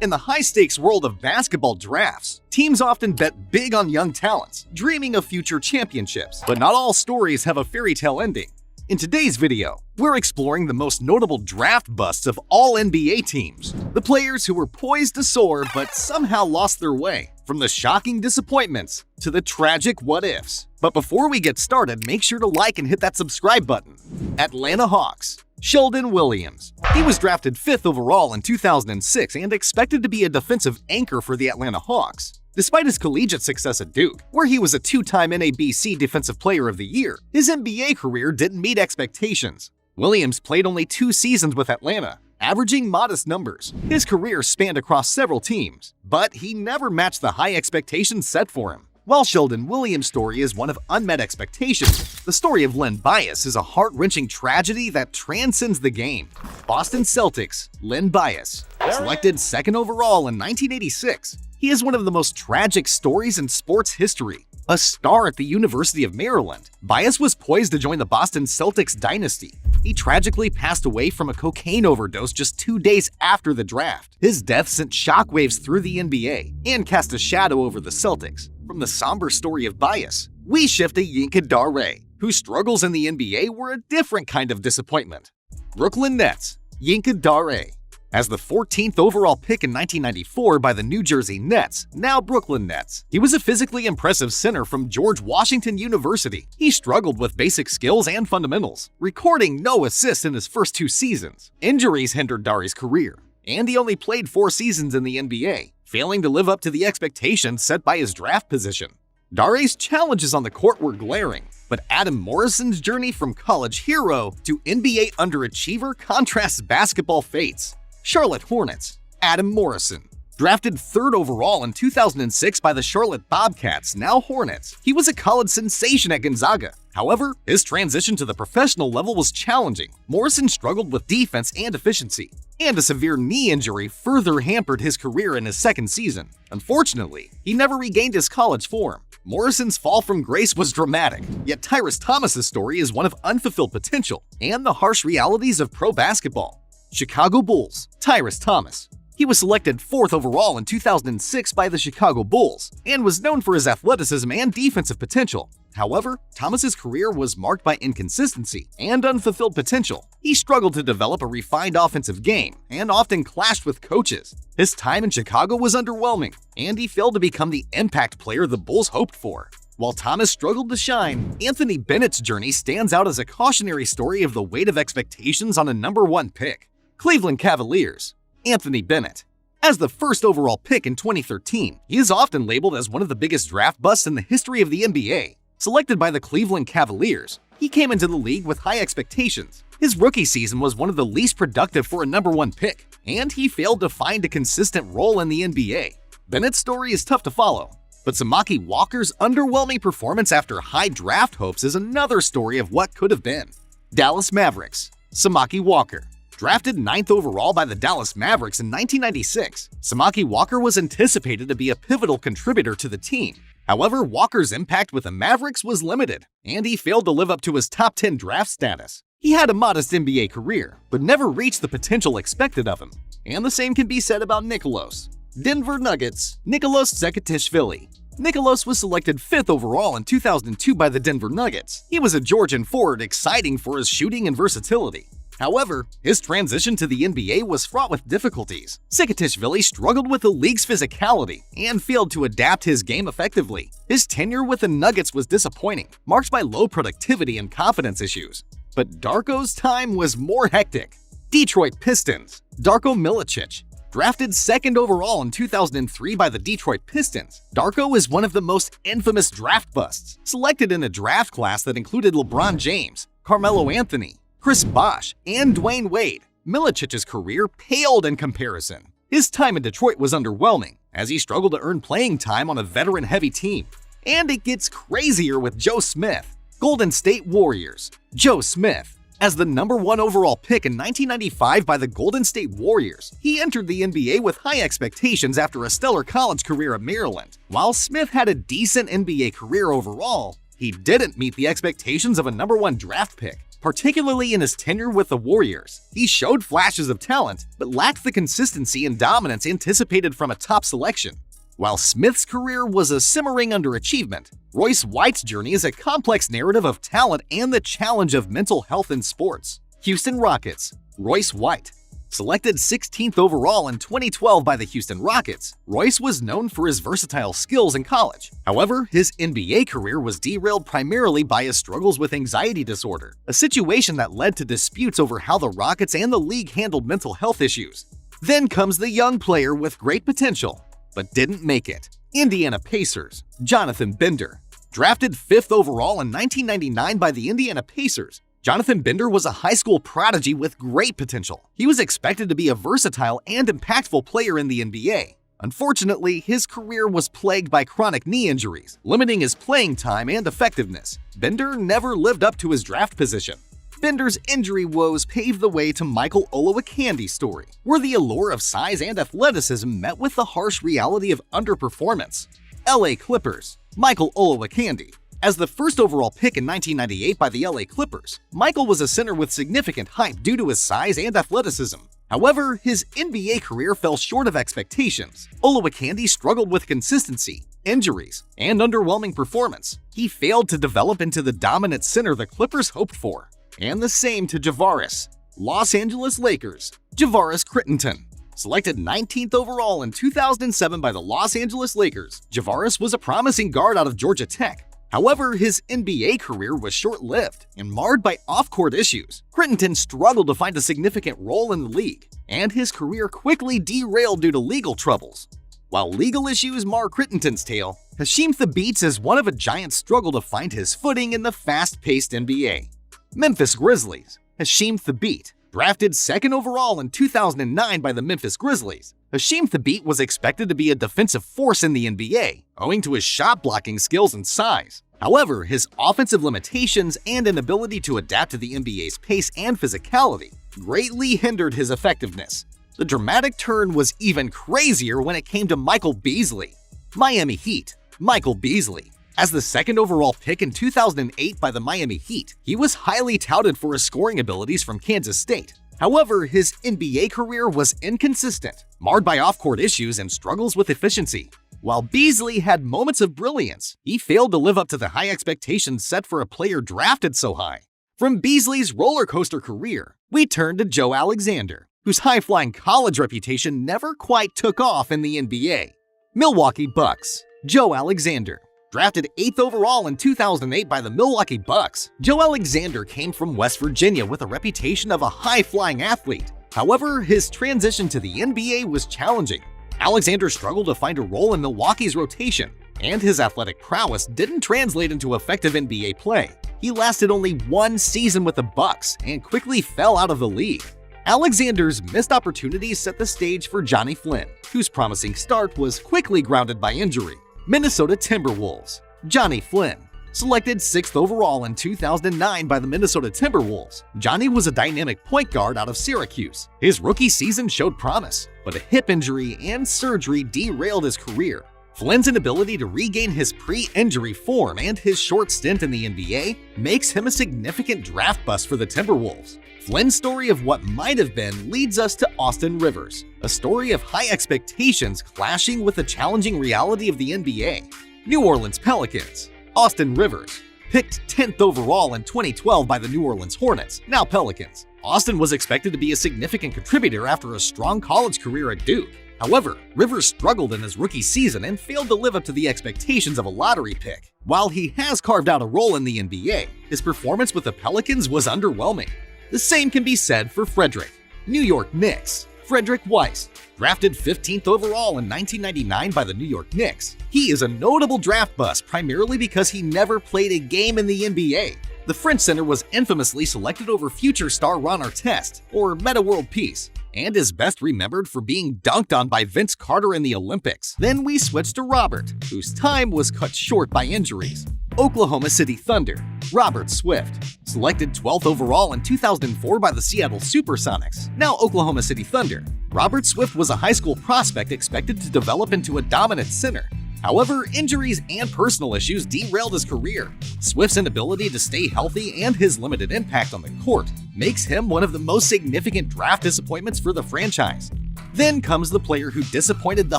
In the high-stakes world of basketball drafts, teams often bet big on young talents, dreaming of future championships. But not all stories have a fairy tale ending. In today's video, we're exploring the most notable draft busts of all NBA teams. The players who were poised to soar but somehow lost their way. From the shocking disappointments to the tragic what-ifs. But before we get started, make sure to like and hit that subscribe button. Atlanta Hawks. Shelden Williams. He was drafted 5th overall in 2006 and expected to be a defensive anchor for the Atlanta Hawks. Despite his collegiate success at Duke, where he was a 2-time NABC Defensive Player of the Year, his NBA career didn't meet expectations. Williams played only 2 seasons with Atlanta, averaging modest numbers. His career spanned across several teams, but he never matched the high expectations set for him. While Shelden Williams' story is one of unmet expectations, the story of Len Bias is a heart-wrenching tragedy that transcends the game. Boston Celtics, Len Bias, selected 2nd overall in 1986. He is one of the most tragic stories in sports history. A star at the University of Maryland, Bias was poised to join the Boston Celtics dynasty. He tragically passed away from a cocaine overdose just 2 days after the draft. His death sent shockwaves through the NBA and cast a shadow over the Celtics. From the somber story of Bias, we shift to Yinka, whose struggles in the NBA were a different kind of disappointment. Brooklyn Nets, Yinka. As the 14th overall pick in 1994 by the New Jersey Nets, now Brooklyn Nets, he was a physically impressive center from George Washington University. He struggled with basic skills and fundamentals, recording no assists in his first 2 seasons. Injuries hindered Dare's career, and he only played 4 seasons in the NBA, failing to live up to the expectations set by his draft position. Dare's challenges on the court were glaring, but Adam Morrison's journey from college hero to NBA underachiever contrasts basketball fates. Charlotte Hornets. Adam Morrison. Drafted 3rd overall in 2006 by the Charlotte Bobcats, now Hornets, he was a college sensation at Gonzaga. However, his transition to the professional level was challenging. Morrison struggled with defense and efficiency, and a severe knee injury further hampered his career in his 2nd season. Unfortunately, he never regained his college form. Morrison's fall from grace was dramatic, yet Tyrus Thomas's story is one of unfulfilled potential and the harsh realities of pro basketball. Chicago Bulls. Tyrus Thomas. He was selected 4th overall in 2006 by the Chicago Bulls and was known for his athleticism and defensive potential. However, Thomas's career was marked by inconsistency and unfulfilled potential. He struggled to develop a refined offensive game and often clashed with coaches. His time in Chicago was underwhelming, and he failed to become the impact player the Bulls hoped for. While Thomas struggled to shine, Anthony Bennett's journey stands out as a cautionary story of the weight of expectations on a number 1 pick. Cleveland Cavaliers. Anthony Bennett. As the 1st overall pick in 2013, he is often labeled as one of the biggest draft busts in the history of the NBA. Selected by the Cleveland Cavaliers, he came into the league with high expectations. His rookie season was one of the least productive for a number 1 pick, and he failed to find a consistent role in the NBA. Bennett's story is tough to follow, but Samaki Walker's underwhelming performance after high draft hopes is another story of what could have been. Dallas Mavericks. Samaki Walker. Drafted 9th overall by the Dallas Mavericks in 1996, Samaki Walker was anticipated to be a pivotal contributor to the team. However, Walker's impact with the Mavericks was limited, and he failed to live up to his top 10 draft status. He had a modest NBA career, but never reached the potential expected of him. And the same can be said about Nikoloz. Denver Nuggets. Nikoloz Tskitishvili. Nikoloz was selected 5th overall in 2002 by the Denver Nuggets. He was a Georgian forward exciting for his shooting and versatility. However, his transition to the NBA was fraught with difficulties. Tskitishvili struggled with the league's physicality and failed to adapt his game effectively. His tenure with the Nuggets was disappointing, marked by low productivity and confidence issues. But Darko's time was more hectic. Detroit Pistons. Darko Milicic. Drafted 2nd overall in 2003 by the Detroit Pistons, Darko is one of the most infamous draft busts, selected in a draft class that included LeBron James, Carmelo Anthony, Chris Bosh, and Dwayne Wade. Milicic's career paled in comparison. His time in Detroit was underwhelming, as he struggled to earn playing time on a veteran-heavy team. And it gets crazier with Joe Smith. Golden State Warriors. Joe Smith. As the number 1 overall pick in 1995 by the Golden State Warriors, he entered the NBA with high expectations after a stellar college career at Maryland. While Smith had a decent NBA career overall, he didn't meet the expectations of a number 1 draft pick. particularly in his tenure with the Warriors. He showed flashes of talent, but lacked the consistency and dominance anticipated from a top selection. While Smith's career was a simmering underachievement, Royce White's journey is a complex narrative of talent and the challenge of mental health in sports. Houston Rockets, Royce White. Selected 16th overall in 2012 by the Houston Rockets, Royce was known for his versatile skills in college. However, his NBA career was derailed primarily by his struggles with anxiety disorder, a situation that led to disputes over how the Rockets and the league handled mental health issues. Then comes the young player with great potential, but didn't make it. Indiana Pacers, Jonathan Bender. Drafted 5th overall in 1999 by the Indiana Pacers, Jonathan Bender was a high school prodigy with great potential. He was expected to be a versatile and impactful player in the NBA. Unfortunately, his career was plagued by chronic knee injuries, limiting his playing time and effectiveness. Bender never lived up to his draft position. Bender's injury woes paved the way to Michael Olowakandi's story, where the allure of size and athleticism met with the harsh reality of underperformance. LA Clippers, Michael Olowokandi. As the first overall pick in 1998 by the LA Clippers, Michael was a center with significant hype due to his size and athleticism. However, his NBA career fell short of expectations. Olowokandi struggled with consistency, injuries, and underwhelming performance. He failed to develop into the dominant center the Clippers hoped for. And the same to Javaris. Los Angeles Lakers, Javaris Crittenton. Selected 19th overall in 2007 by the Los Angeles Lakers, Javaris was a promising guard out of Georgia Tech. However, his NBA career was short-lived and marred by off-court issues. Crittenton struggled to find a significant role in the league, and his career quickly derailed due to legal troubles. While legal issues mar Crittenton's tale, Hasheem Thabeet's is one of a Giant's struggle to find his footing in the fast-paced NBA. Memphis Grizzlies, Hasheem Thabeet. Drafted 2nd overall in 2009 by the Memphis Grizzlies, Hasheem Thabeet was expected to be a defensive force in the NBA, owing to his shot-blocking skills and size. However, his offensive limitations and inability to adapt to the NBA's pace and physicality greatly hindered his effectiveness. The dramatic turn was even crazier when it came to Michael Beasley. Miami Heat, Michael Beasley. As the 2nd overall pick in 2008 by the Miami Heat, he was highly touted for his scoring abilities from Kansas State. However, his NBA career was inconsistent, marred by off-court issues and struggles with efficiency. While Beasley had moments of brilliance, he failed to live up to the high expectations set for a player drafted so high. From Beasley's roller coaster career, we turn to Joe Alexander, whose high-flying college reputation never quite took off in the NBA. Milwaukee Bucks, Joe Alexander. Drafted 8th overall in 2008 by the Milwaukee Bucks, Joe Alexander came from West Virginia with a reputation of a high-flying athlete. However, his transition to the NBA was challenging. Alexander struggled to find a role in Milwaukee's rotation, and his athletic prowess didn't translate into effective NBA play. He lasted only 1 season with the Bucks and quickly fell out of the league. Alexander's missed opportunities set the stage for Johnny Flynn, whose promising start was quickly grounded by injury. Minnesota Timberwolves, Johnny Flynn. Selected 6th overall in 2009 by the Minnesota Timberwolves, Johnny was a dynamic point guard out of Syracuse. His rookie season showed promise, but a hip injury and surgery derailed his career. Flynn's inability to regain his pre-injury form and his short stint in the NBA makes him a significant draft bust for the Timberwolves. Flynn's story of what might have been leads us to Austin Rivers, a story of high expectations clashing with the challenging reality of the NBA. New Orleans Pelicans, Austin Rivers. Picked 10th overall in 2012 by the New Orleans Hornets, now Pelicans, Austin was expected to be a significant contributor after a strong college career at Duke. However, Rivers struggled in his rookie season and failed to live up to the expectations of a lottery pick. While he has carved out a role in the NBA, his performance with the Pelicans was underwhelming. The same can be said for Frederick. New York Knicks, Frederick Weiss. Drafted 15th overall in 1999 by the New York Knicks, he is a notable draft bust primarily because he never played a game in the NBA. The French center was infamously selected over future star Ron Artest, or Meta World Peace, and is best remembered for being dunked on by Vince Carter in the Olympics. Then we switch to Robert, whose time was cut short by injuries. Oklahoma City Thunder, Robert Swift. Selected 12th overall in 2004 by the Seattle Supersonics, now Oklahoma City Thunder. Robert Swift was a high school prospect expected to develop into a dominant center. However, injuries and personal issues derailed his career. Swift's inability to stay healthy and his limited impact on the court makes him one of the most significant draft disappointments for the franchise. Then comes the player who disappointed the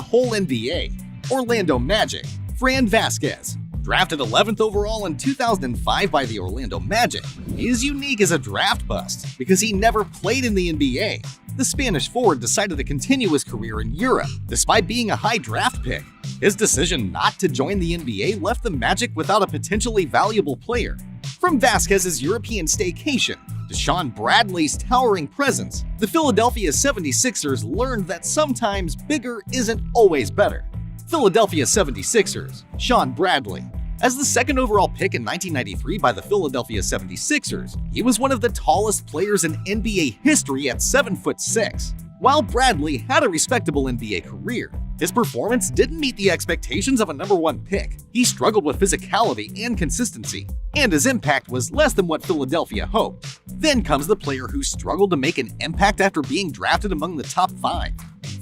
whole NBA, Orlando Magic, Fran Vasquez. Drafted 11th overall in 2005 by the Orlando Magic, he is unique as a draft bust because he never played in the NBA. The Spanish forward decided to continue his career in Europe, despite being a high draft pick. His decision not to join the NBA left the Magic without a potentially valuable player. From Vasquez's European staycation to Shawn Bradley's towering presence, the Philadelphia 76ers learned that sometimes bigger isn't always better. Philadelphia 76ers, Shawn Bradley. As the second overall pick in 1993 by the Philadelphia 76ers, he was one of the tallest players in NBA history at 7'6". While Bradley had a respectable NBA career, his performance didn't meet the expectations of a number 1 pick. He struggled with physicality and consistency, and his impact was less than what Philadelphia hoped. Then comes the player who struggled to make an impact after being drafted among the top 5.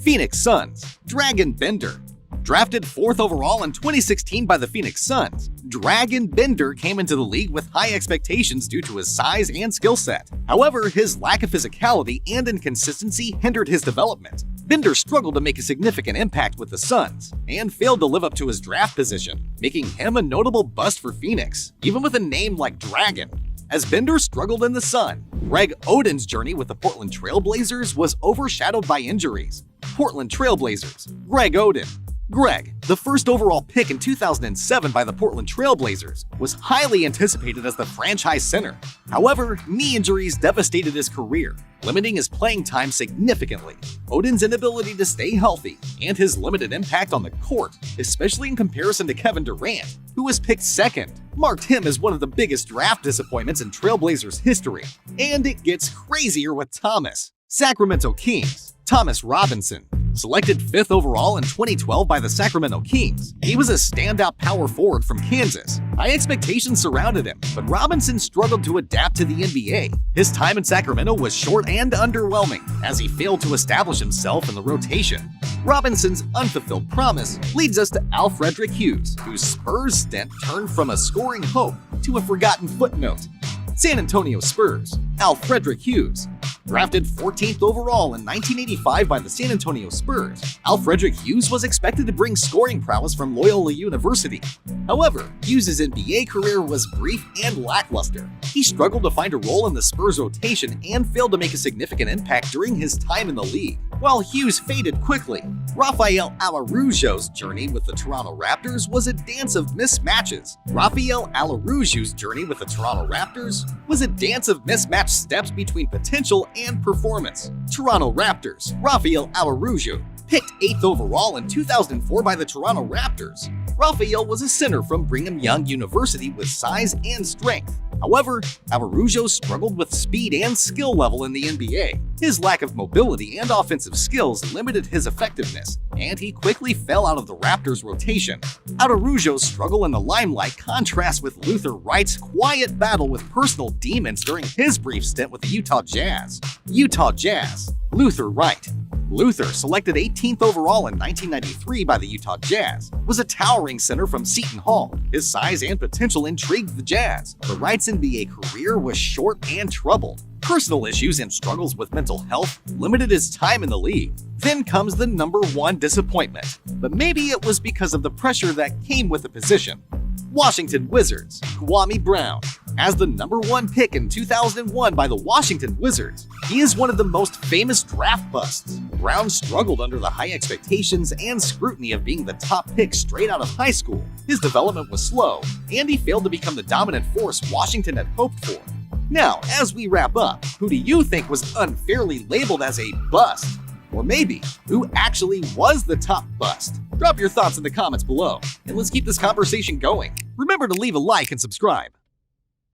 Phoenix Suns, Dragan Bender. Drafted 4th overall in 2016 by the Phoenix Suns, Dragan Bender came into the league with high expectations due to his size and skill set. However, his lack of physicality and inconsistency hindered his development. Bender struggled to make a significant impact with the Suns and failed to live up to his draft position, making him a notable bust for Phoenix, even with a name like Dragan. As Bender struggled in the sun, Greg Oden's journey with the Portland Trail Blazers was overshadowed by injuries. Portland Trail Blazers, Greg Oden. Greg, the first overall pick in 2007 by the Portland Trail Blazers, was highly anticipated as the franchise center. However, knee injuries devastated his career, limiting his playing time significantly. Oden's inability to stay healthy and his limited impact on the court, especially in comparison to Kevin Durant, who was picked 2nd, marked him as one of the biggest draft disappointments in Trailblazers history. And it gets crazier with Thomas. Sacramento Kings, Thomas Robinson. Selected 5th overall in 2012 by the Sacramento Kings, he was a standout power forward from Kansas. High expectations surrounded him, but Robinson struggled to adapt to the NBA. His time in Sacramento was short and underwhelming, as he failed to establish himself in the rotation. Robinson's unfulfilled promise leads us to Al Frederick Hughes, whose Spurs stint turned from a scoring hope to a forgotten footnote. San Antonio Spurs, Al Frederick Hughes. Drafted 14th overall in 1985 by the San Antonio Spurs, Al Frederick Hughes was expected to bring scoring prowess from Loyola University. However, Hughes' NBA career was brief and lackluster. He struggled to find a role in the Spurs rotation and failed to make a significant impact during his time in the league. While Hughes faded quickly, Rafael Alaroujo's journey with the Toronto Raptors was a dance of mismatches. Rafael Alaroujo's journey with the Toronto Raptors was a dance of mismatched steps between potential and performance. Toronto Raptors, Rafael Alaroujo, picked 8th overall in 2004 by the Toronto Raptors. Rafael was a center from Brigham Young University with size and strength. However, Alaroujo struggled with speed and skill level in the NBA. His lack of mobility and offensive skills limited his effectiveness, and he quickly fell out of the Raptors' rotation. Alaroujo's struggle in the limelight contrasts with Luther Wright's quiet battle with personal demons during his brief stint with the Utah Jazz. Utah Jazz, Luther Wright. Luther, selected 18th overall in 1993 by the Utah Jazz, was a towering center from Seton Hall. His size and potential intrigued the Jazz, but Wright's NBA career was short and troubled. Personal issues and struggles with mental health limited his time in the league. Then comes the number 1 disappointment, but maybe it was because of the pressure that came with the position. Washington Wizards, Kwame Brown. As the number 1 pick in 2001 by the Washington Wizards, he is one of the most famous draft busts. Brown struggled under the high expectations and scrutiny of being the top pick straight out of high school. His development was slow, and he failed to become the dominant force Washington had hoped for. Now, as we wrap up, who do you think was unfairly labeled as a bust? Or maybe, who actually was the top bust? Drop your thoughts in the comments below, and let's keep this conversation going. Remember to leave a like and subscribe.